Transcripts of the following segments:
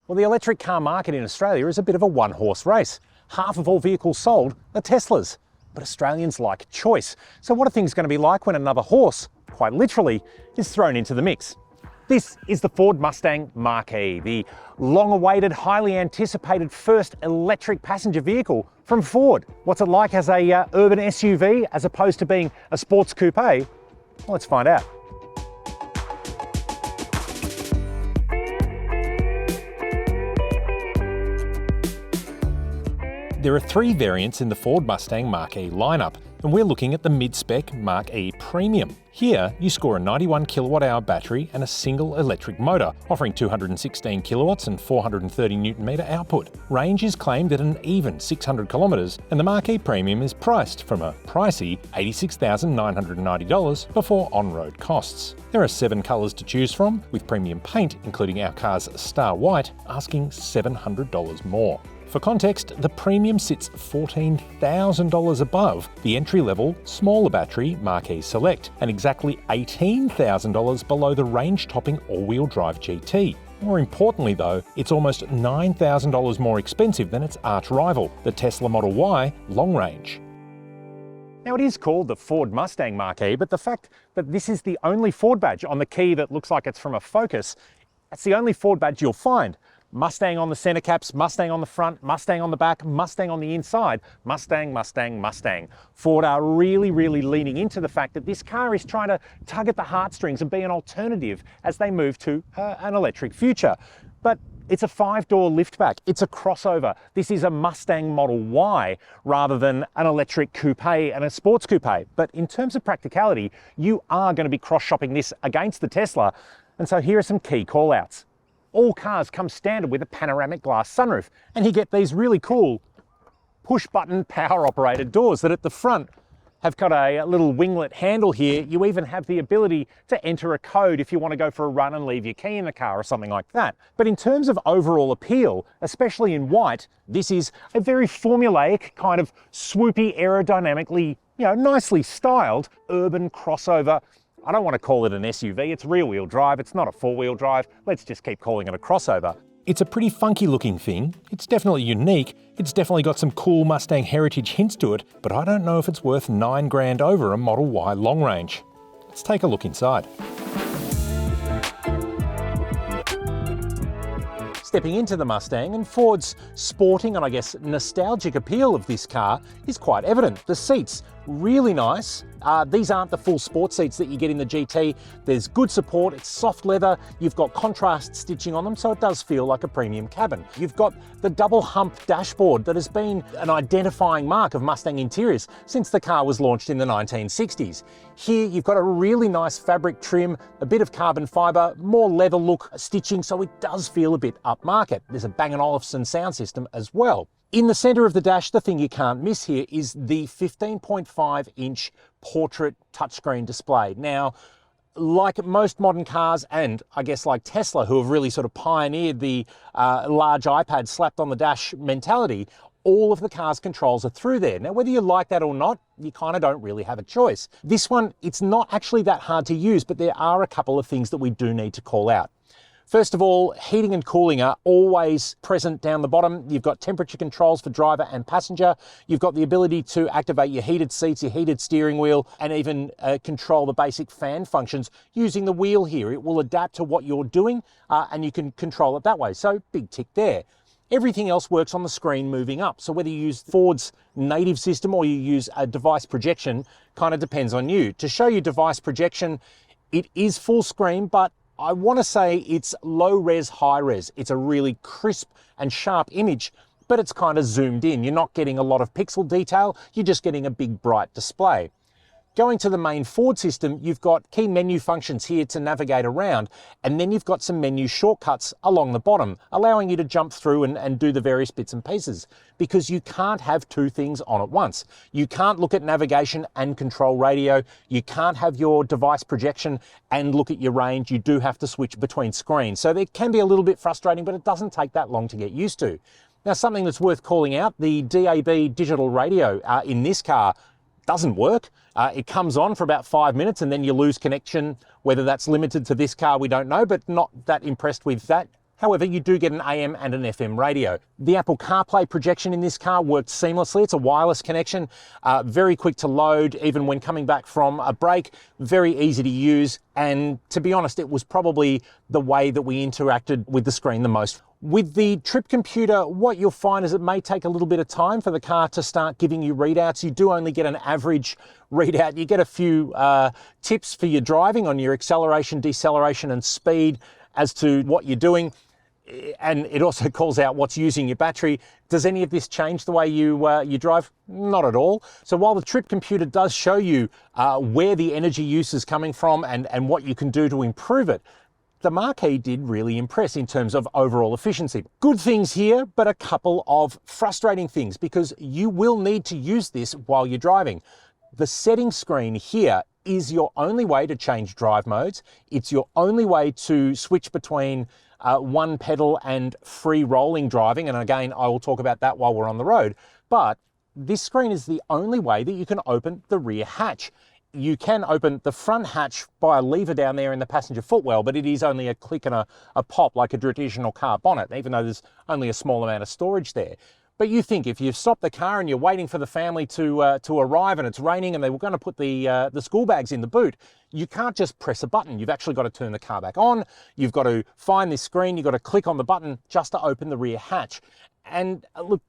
Well, the electric car market in Australia is a bit of a one-horse race. Half of all vehicles sold are Teslas. But Australians like choice. So what are things going to be like when another horse, quite literally, is thrown into the mix? This is the Ford Mustang Mach-E, the long-awaited, highly anticipated first electric passenger vehicle from Ford. What's it like as a urban SUV as opposed to being a sports coupe? Well, let's find out. There are three variants in the Ford Mustang Mach-E lineup, and we're looking at the mid-spec Mach-E Premium. Here, you score a 91 kilowatt-hour battery and a single electric motor, offering 216 kilowatts and 430 Newton-metre output. Range is claimed at an even 600 kilometres, and the Mach-E Premium is priced from a pricey $86,990 before on-road costs. There are 7 colours to choose from, with premium paint, including our car's Star White, asking $700 more. For context, the Premium sits $14,000 above the entry-level, smaller battery Mach-E Select, and exactly $18,000 below the range-topping all-wheel drive GT. More importantly though, it's almost $9,000 more expensive than its arch-rival, the Tesla Model Y Long Range. Now, it is called the Ford Mustang Mach-E, but the fact that this is the only Ford badge on the key that looks like it's from a Focus, that's the only Ford badge you'll find. Mustang on the centre caps, Mustang on the front, Mustang on the back, Mustang on the inside, Mustang, Mustang, Mustang. Ford are really leaning into the fact that this car is trying to tug at the heartstrings and be an alternative as they move to an electric future. But it's a 5-door liftback, it's a crossover. This is a Mustang Model Y rather than an electric coupe and a sports coupe. But in terms of practicality, you are going to be cross-shopping this against the Tesla. And so here are some key call-outs. All cars come standard with a panoramic glass sunroof, and you get these really cool push-button power-operated doors that at the front have got a little winglet handle here. You even have the ability to enter a code if you want to go for a run and leave your key in the car or something like that. But in terms of overall appeal, especially in white, this is a very formulaic, kind of swoopy, aerodynamically, nicely styled urban crossover. I don't want to call it an SUV, it's rear-wheel drive, it's not a four-wheel drive, let's just keep calling it a crossover. It's a pretty funky looking thing, it's definitely unique, it's definitely got some cool Mustang heritage hints to it, but I don't know if it's worth $9 grand over a Model Y long range. Let's take a look inside. Stepping into the Mustang, and Ford's sporting and I guess nostalgic appeal of this car is quite evident. The seats, really nice. These aren't the full sport seats that you get in the GT. There's good support, it's soft leather, you've got contrast stitching on them, so it does feel like a premium cabin. You've got the double hump dashboard that has been an identifying mark of Mustang interiors since the car was launched in the 1960s. Here you've got a really nice fabric trim, a bit of carbon fibre, more leather look stitching, so it does feel a bit upmarket. There's a Bang & Olufsen sound system as well. In the centre of the dash, the thing you can't miss here is the 15.5-inch portrait touchscreen display. Now, like most modern cars, and I guess like Tesla, who have really sort of pioneered the large iPad slapped on the dash mentality, all of the car's controls are through there. Now, whether you like that or not, you kind of don't really have a choice. This one, it's not actually that hard to use, but there are a couple of things that we do need to call out. First of all, heating and cooling are always present down the bottom. You've got temperature controls for driver and passenger. You've got the ability to activate your heated seats, your heated steering wheel, and even control the basic fan functions using the wheel here. It will adapt to what you're doing and you can control it that way. So big tick there. Everything else works on the screen moving up. So whether you use Ford's native system or you use a device projection, kind of depends on you. To show you device projection, it is full screen, but I want to say it's low res, high res. It's a really crisp and sharp image, but it's kind of zoomed in. You're not getting a lot of pixel detail, you're just getting a big bright display. Going to the main Ford system, you've got key menu functions here to navigate around, and then you've got some menu shortcuts along the bottom, allowing you to jump through and do the various bits and pieces, because you can't have two things on at once. You can't look at navigation and control radio. You can't have your device projection and look at your range. You do have to switch between screens. So it can be a little bit frustrating, but it doesn't take that long to get used to. Now, something that's worth calling out, the DAB digital radio in this car doesn't work. It comes on for about 5 minutes and then you lose connection. Whether that's limited to this car, we don't know, but not that impressed with that However, you do get an AM and an FM radio. The Apple CarPlay projection in this car worked seamlessly. It's a wireless connection, very quick to load, even when coming back from a break, very easy to use. And to be honest, it was probably the way that we interacted with the screen the most. With the trip computer, what you'll find is it may take a little bit of time for the car to start giving you readouts. You do only get an average readout. You get a few tips for your driving on your acceleration, deceleration, and speed as to what you're doing. And it also calls out what's using your battery. Does any of this change the way you drive? Not at all. So while the trip computer does show you where the energy use is coming from and what you can do to improve it, the Mach-E did really impress in terms of overall efficiency. Good things here, but a couple of frustrating things, because you will need to use this while you're driving. The setting screen here is your only way to change drive modes. It's your only way to switch between one pedal and free rolling driving. And again, I will talk about that while we're on the road. But this screen is the only way that you can open the rear hatch. You can open the front hatch by a lever down there in the passenger footwell, but it is only a click and a pop like a traditional car bonnet, even though there's only a small amount of storage there. But you think if you've stopped the car and you're waiting for the family to arrive and it's raining and they were going to put the school bags in the boot, you can't just press a button. You've actually got to turn the car back on. You've got to find this screen. You've got to click on the button just to open the rear hatch. And look,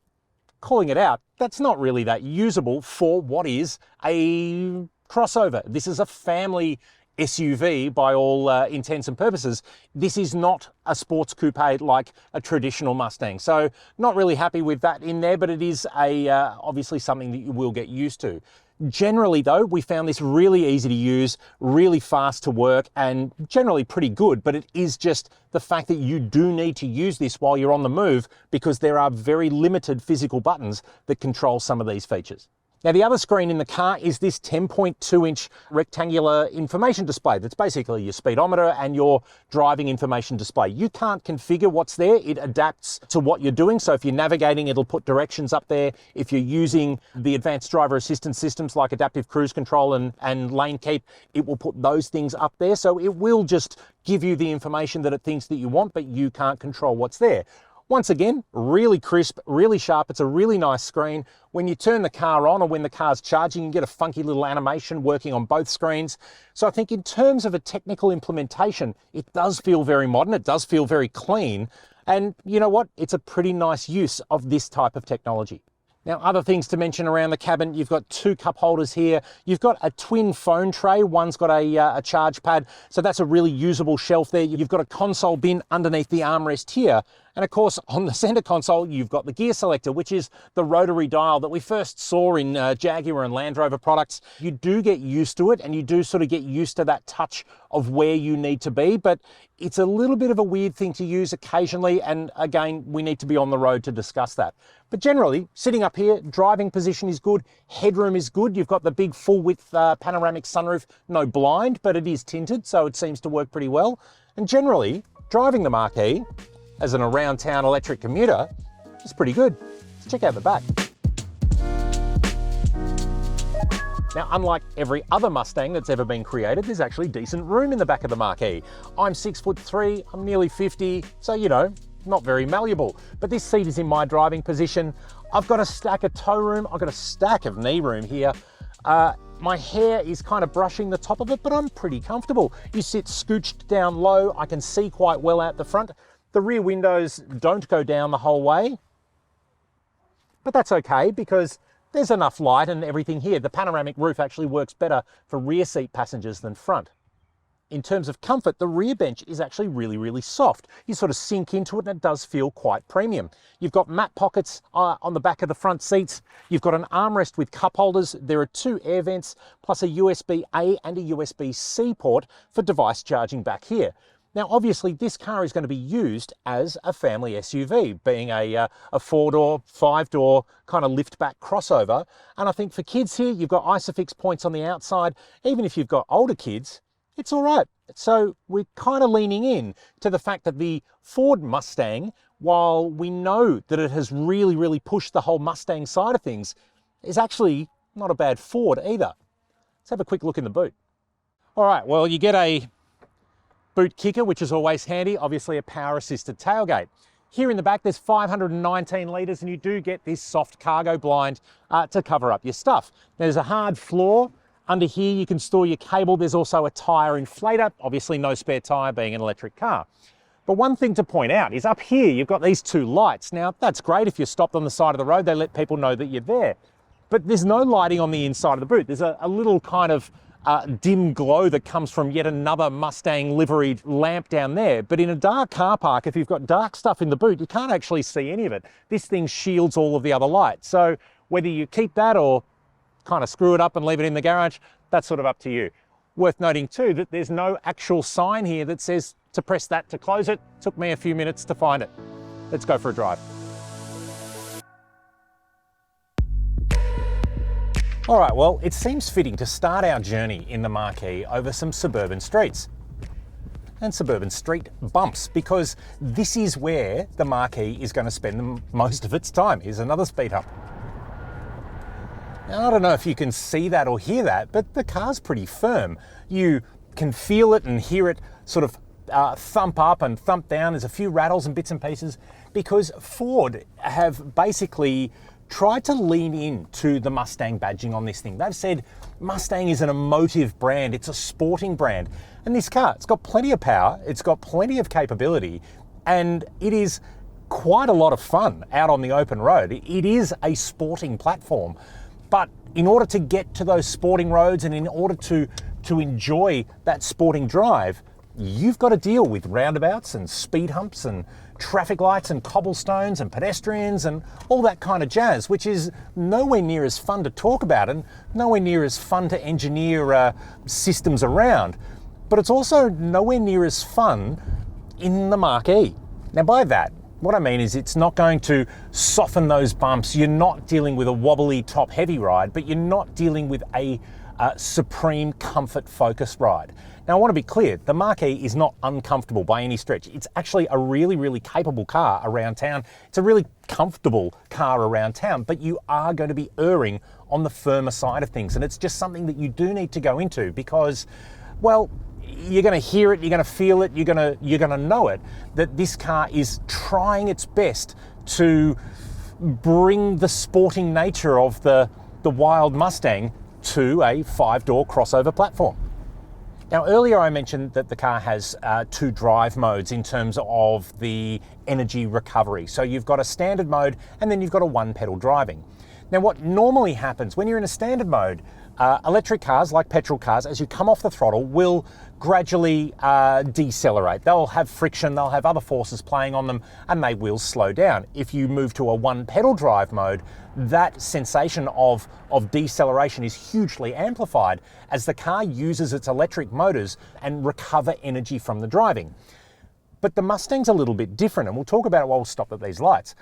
calling it out, that's not really that usable for what is a crossover. This is a family SUV by all intents and purposes. This is not a sports coupe like a traditional Mustang. So not really happy with that in there, but it is obviously something that you will get used to. Generally though, we found this really easy to use, really fast to work, and generally pretty good, but it is just the fact that you do need to use this while you're on the move, because there are very limited physical buttons that control some of these features. Now, the other screen in the car is this 10.2-inch rectangular information display. That's basically your speedometer and your driving information display. You can't configure what's there. It adapts to what you're doing. So if you're navigating, it'll put directions up there. If you're using the advanced driver assistance systems like adaptive cruise control and lane keep, it will put those things up there. So it will just give you the information that it thinks that you want, but you can't control what's there. Once again, really crisp, really sharp. It's a really nice screen. When you turn the car on or when the car's charging, you get a funky little animation working on both screens. So I think in terms of a technical implementation, it does feel very modern. It does feel very clean. And you know what? It's a pretty nice use of this type of technology. Now, other things to mention around the cabin, you've got two cup holders here. You've got a twin phone tray. One's got a charge pad, so that's a really usable shelf there. You've got a console bin underneath the armrest here. And of course, on the center console, you've got the gear selector, which is the rotary dial that we first saw in Jaguar and Land Rover products. You do get used to it, and you do sort of get used to that touch of where you need to be, but it's a little bit of a weird thing to use occasionally. And again, we need to be on the road to discuss that. But generally, sitting up here, driving position is good, headroom is good. You've got the big full width panoramic sunroof, no blind, but it is tinted, so it seems to work pretty well. And generally, driving the Mach-E as an around town electric commuter is pretty good. Let's check out the back. Now, unlike every other Mustang that's ever been created, there's actually decent room in the back of the Mach-E. I'm 6'3", I'm nearly 50, so you know, not very malleable. But this seat is in my driving position. I've got a stack of toe room, I've got a stack of knee room here. My hair is kind of brushing the top of it, but I'm pretty comfortable. You sit scooched down low, I can see quite well out the front. The rear windows don't go down the whole way, but that's okay because there's enough light and everything here. The panoramic roof actually works better for rear seat passengers than front. In terms of comfort, the rear bench is actually really, really soft. You sort of sink into it and it does feel quite premium. You've got mat pockets on the back of the front seats. You've got an armrest with cup holders. There are two air vents, plus a USB-A and a USB-C port for device charging back here. Now, obviously, this car is going to be used as a family SUV, being a four-door, five-door kind of lift-back crossover. And I think for kids here, you've got ISOFIX points on the outside. Even if you've got older kids, it's all right. So we're kind of leaning in to the fact that the Ford Mustang, while we know that it has really, really pushed the whole Mustang side of things, is actually not a bad Ford either. Let's have a quick look in the boot. All right, well, you get a Boot kicker, which is always handy, obviously a power assisted tailgate. Here in the back, there's 519 litres and you do get this soft cargo blind to cover up your stuff. There's a hard floor. Under here, you can store your cable. There's also a tyre inflator, obviously no spare tyre being an electric car. But one thing to point out is up here, you've got these two lights. Now, that's great if you're stopped on the side of the road, they let people know that you're there. But there's no lighting on the inside of the boot. There's a little kind of dim glow that comes from yet another Mustang liveried lamp down there. But in a dark car park, if you've got dark stuff in the boot, you can't actually see any of it. This thing shields all of the other lights. So whether you keep that or kind of screw it up and leave it in the garage, that's sort of up to you. Worth noting too that there's no actual sign here that says to press that to close it. Took me a few minutes to find it. Let's go for a drive. All right, well, it seems fitting to start our journey in the Mach-E over some suburban streets and suburban street bumps, because this is where the Mach-E is going to spend most of its time. Here's another speed hump. Now, I don't know if you can see that or hear that, but the car's pretty firm. You can feel it and hear it sort of thump up and thump down. There's a few rattles and bits and pieces because Ford have basically tried to lean into the Mustang badging on this thing. They've said Mustang is an emotive brand, it's a sporting brand. And this car, it's got plenty of power, it's got plenty of capability, and it is quite a lot of fun out on the open road. It is a sporting platform. But in order to get to those sporting roads and in order to enjoy that sporting drive, you've got to deal with roundabouts and speed humps and traffic lights and cobblestones and pedestrians and all that kind of jazz, which is nowhere near as fun to talk about and nowhere near as fun to engineer systems around. But it's also nowhere near as fun in the Mach-E. Now by that, what I mean is it's not going to soften those bumps. You're not dealing with a wobbly top heavy ride, but you're not dealing with a supreme comfort focused ride. Now I want to be clear, the Mach-E is not uncomfortable by any stretch. It's actually a really, really capable car around town. It's a really comfortable car around town, but you are going to be erring on the firmer side of things. And it's just something that you do need to go into because, well, you're going to hear it, you're going to feel it, you're going to know it, that this car is trying its best to bring the sporting nature of the wild Mustang to a 5-door crossover platform. Now earlier I mentioned that the car has two drive modes in terms of the energy recovery. So you've got a standard mode and then you've got a one pedal driving. Now what normally happens when you're in a standard mode, electric cars like petrol cars, as you come off the throttle, will gradually decelerate. They'll have friction, they'll have other forces playing on them, and they will slow down. If you move to a one pedal drive mode, that sensation of deceleration is hugely amplified as the car uses its electric motors and recover energy from the driving. But the Mustang's a little bit different, and we'll talk about it while we're stopped at these lights.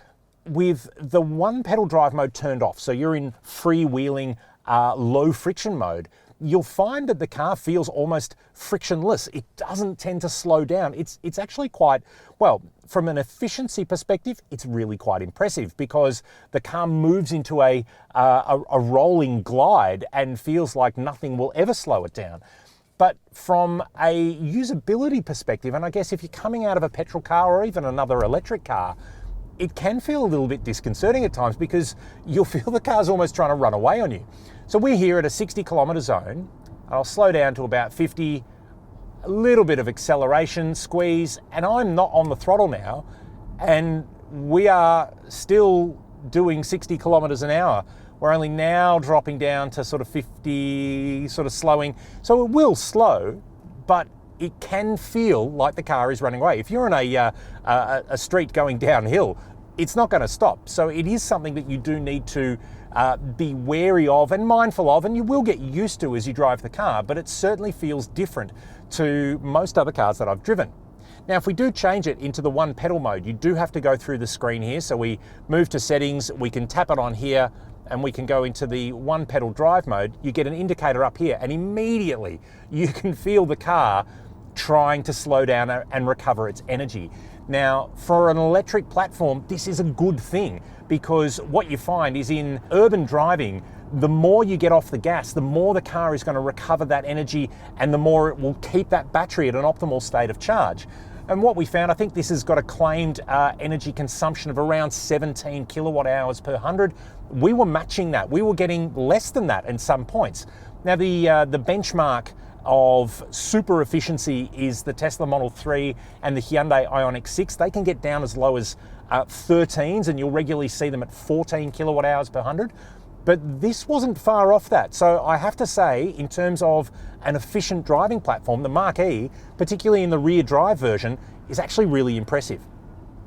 With the one pedal drive mode turned off, so you're in freewheeling, low friction mode, you'll find that the car feels almost frictionless. It doesn't tend to slow down. It's actually quite, well, from an efficiency perspective, it's really quite impressive because the car moves into a rolling glide and feels like nothing will ever slow it down. But from a usability perspective, and I guess if you're coming out of a petrol car or even another electric car, it can feel a little bit disconcerting at times because you'll feel the car's almost trying to run away on you. So we're here at a 60 kilometre zone. I'll slow down to about 50, a little bit of acceleration, squeeze, and I'm not on the throttle now, and we are still doing 60 kilometres an hour. We're only now dropping down to sort of 50, sort of slowing. So it will slow, but it can feel like the car is running away. If you're in a street going downhill, it's not going to stop. So it is something that you do need to be wary of and mindful of, and you will get used to as you drive the car, but it certainly feels different to most other cars that I've driven. Now, if we do change it into the one pedal mode, you do have to go through the screen here. So we move to settings, we can tap it on here, and we can go into the one pedal drive mode. You get an indicator up here, and immediately you can feel the car trying to slow down and recover its energy. Now, for an electric platform, this is a good thing because what you find is in urban driving, the more you get off the gas, the more the car is going to recover that energy and the more it will keep that battery at an optimal state of charge. And what we found, I think this has got a claimed energy consumption of around 17 kilowatt hours per 100. We were matching that. We were getting less than that in some points. Now the benchmark of super efficiency is the Tesla Model 3 and the Hyundai Ioniq 6. They can get down as low as 13s, and you'll regularly see them at 14 kilowatt hours per 100. But this wasn't far off that. So I have to say, in terms of an efficient driving platform, the Mach-E, particularly in the rear drive version, is actually really impressive.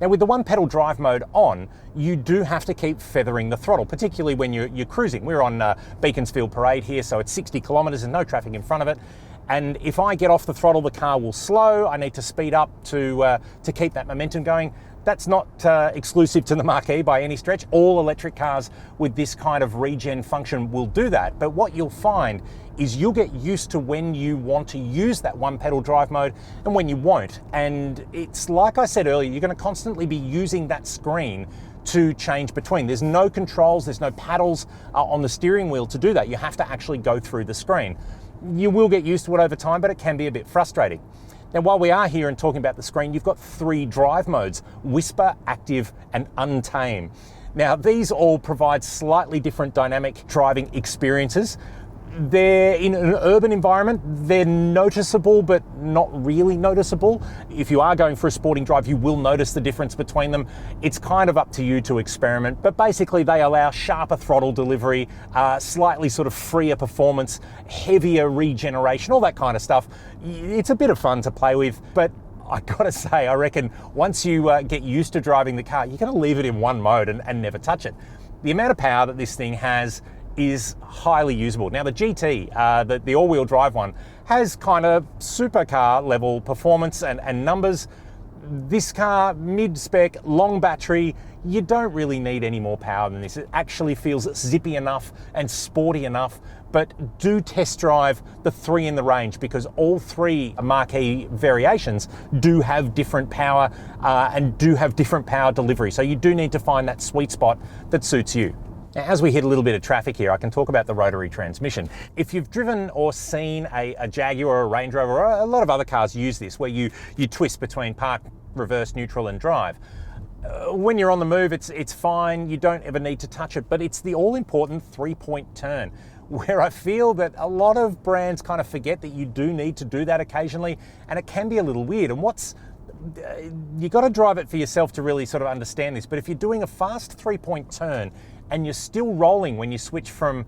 Now with the one pedal drive mode on, you do have to keep feathering the throttle, particularly when you're cruising. We're on Beaconsfield Parade here, so it's 60 kilometers and no traffic in front of it. And if I get off the throttle, the car will slow. I need to speed up to keep that momentum going. That's not exclusive to the Mach-E by any stretch. All electric cars with this kind of regen function will do that. But what you'll find is you'll get used to when you want to use that one pedal drive mode and when you won't. And it's like I said earlier, you're going to constantly be using that screen to change between. There's no controls, there's no paddles on the steering wheel to do that. You have to actually go through the screen. You will get used to it over time, but it can be a bit frustrating. Now, while we are here and talking about the screen, you've got 3 drive modes: Whisper, Active, and Untame. Now, these all provide slightly different dynamic driving experiences. They're in an urban environment, they're noticeable, but not really noticeable. If you are going for a sporting drive, you will notice the difference between them. It's kind of up to you to experiment, but basically they allow sharper throttle delivery, slightly sort of freer performance, heavier regeneration, all that kind of stuff. It's a bit of fun to play with, but I gotta say, I reckon once you get used to driving the car, you're gonna leave it in one mode and never touch it. The amount of power that this thing has is highly usable. Now the GT, the all-wheel drive one, has kind of supercar level performance and numbers. This car, mid-spec, long battery, you don't really need any more power than this. It actually feels zippy enough and sporty enough, but do test drive the 3 in the range, because all 3 Mach-E variations do have different power and do have different power delivery. So you do need to find that sweet spot that suits you. Now, as we hit a little bit of traffic here, I can talk about the rotary transmission. If you've driven or seen a Jaguar or a Range Rover, or a lot of other cars use this, where you twist between park, reverse, neutral, and drive. When you're on the move, it's fine. You don't ever need to touch it, but it's the all-important 3-point turn, where I feel that a lot of brands kind of forget that you do need to do that occasionally, and it can be a little weird. And you got to drive it for yourself to really sort of understand this. But if you're doing a fast 3-point turn and you're still rolling when you switch from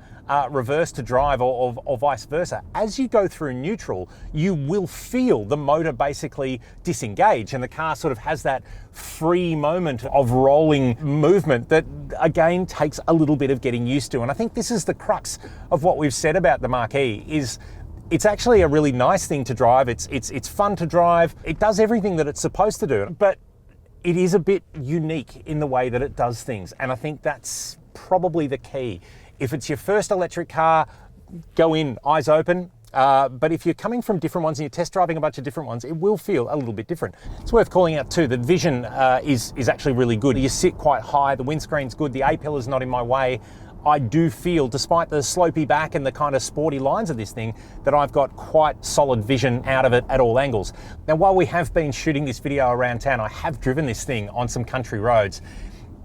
reverse to drive or vice versa, as you go through neutral, you will feel the motor basically disengage, and the car sort of has that free moment of rolling movement that again takes a little bit of getting used to. And I think this is the crux of what we've said about the Mach-E, is it's actually a really nice thing to drive. It's fun to drive. It does everything that it's supposed to do, but it is a bit unique in the way that it does things. And I think that's probably the key. If it's your first electric car, go in eyes open. But if you're coming from different ones and you're test driving a bunch of different ones, it will feel a little bit different. It's worth calling out too, the vision is actually really good. You sit quite high, the windscreen's good, the A-pillar's not in my way. I do feel, despite the slopey back and the kind of sporty lines of this thing, that I've got quite solid vision out of it at all angles. Now, while we have been shooting this video around town, I have driven this thing on some country roads.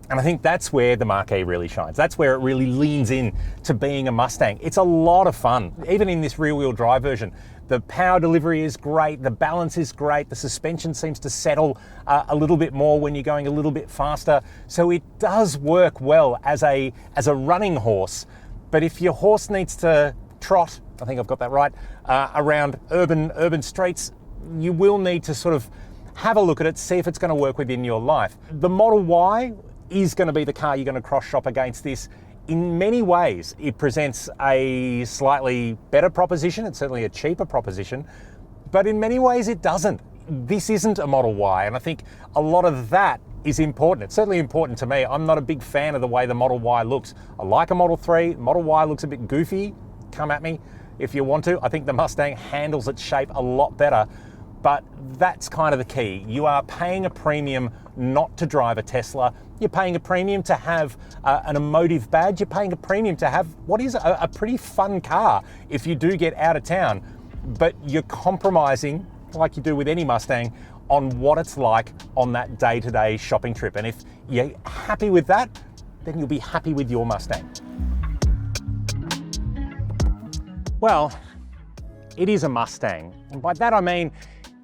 And I think that's where the Mach-E really shines. That's where it really leans in to being a Mustang. It's a lot of fun. Even in this rear-wheel drive version, the power delivery is great, the balance is great, the suspension seems to settle a little bit more when you're going a little bit faster. So it does work well as a running horse. But if your horse needs to trot, I think I've got that right, around urban streets, you will need to sort of have a look at it, see if it's going to work within your life. The Model Y is going to be the car you're going to cross shop against this. In many ways, it presents a slightly better proposition. It's certainly a cheaper proposition, but in many ways it doesn't. This isn't a Model Y, and I think a lot of that is important. It's certainly important to me. I'm not a big fan of the way the Model Y looks. I like a Model 3. Model Y looks a bit goofy. Come at me if you want to. I think the Mustang handles its shape a lot better. But that's kind of the key. You are paying a premium not to drive a Tesla. You're paying a premium to have an emotive badge. You're paying a premium to have what is a pretty fun car if you do get out of town. But you're compromising, like you do with any Mustang, on what it's like on that day-to-day shopping trip. And if you're happy with that, then you'll be happy with your Mustang. Well, it is a Mustang. And by that I mean,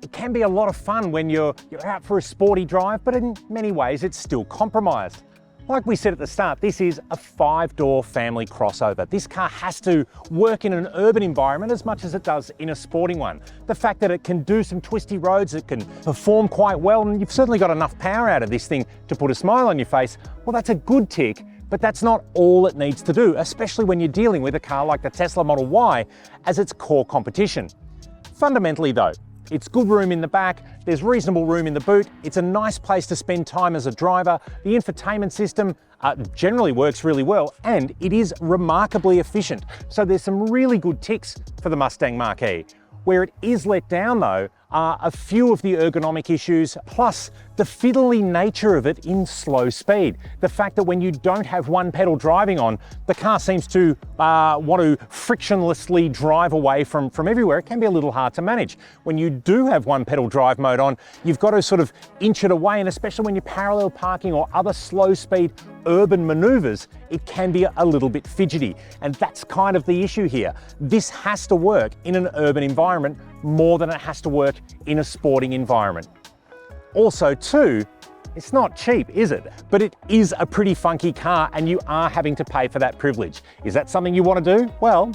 it can be a lot of fun when you're out for a sporty drive, but in many ways it's still compromised. Like we said at the start, this is a 5-door family crossover. This car has to work in an urban environment as much as it does in a sporting one. The fact that it can do some twisty roads, it can perform quite well, and you've certainly got enough power out of this thing to put a smile on your face, well, that's a good tick, but that's not all it needs to do, especially when you're dealing with a car like the Tesla Model Y as its core competition. Fundamentally though, it's good room in the back, there's reasonable room in the boot, it's a nice place to spend time as a driver, the infotainment system generally works really well, and it is remarkably efficient. So there's some really good ticks for the Mustang Mach-E. Where it is let down though are a few of the ergonomic issues, plus the fiddly nature of it in slow speed. The fact that when you don't have one pedal driving on, the car seems to want to frictionlessly drive away from everywhere. It can be a little hard to manage. When you do have one pedal drive mode on, you've got to sort of inch it away, and especially when you're parallel parking or other slow speed urban maneuvers, it can be a little bit fidgety. And that's kind of the issue here. This has to work in an urban environment more than it has to work in a sporting environment. Also too, it's not cheap, is it? But it is a pretty funky car and you are having to pay for that privilege. Is that something you want to do? Well,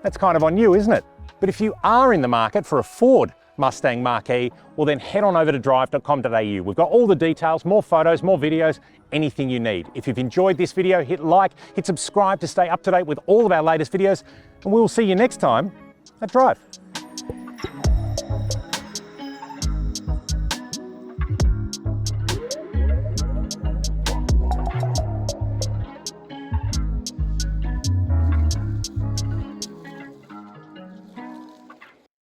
that's kind of on you, isn't it? But if you are in the market for a Ford Mustang Mach-E, well then head on over to Drive.com.au. We've got all the details, more photos, more videos, anything you need. If you've enjoyed this video, hit like, hit subscribe to stay up to date with all of our latest videos, and we'll see you next time at Drive.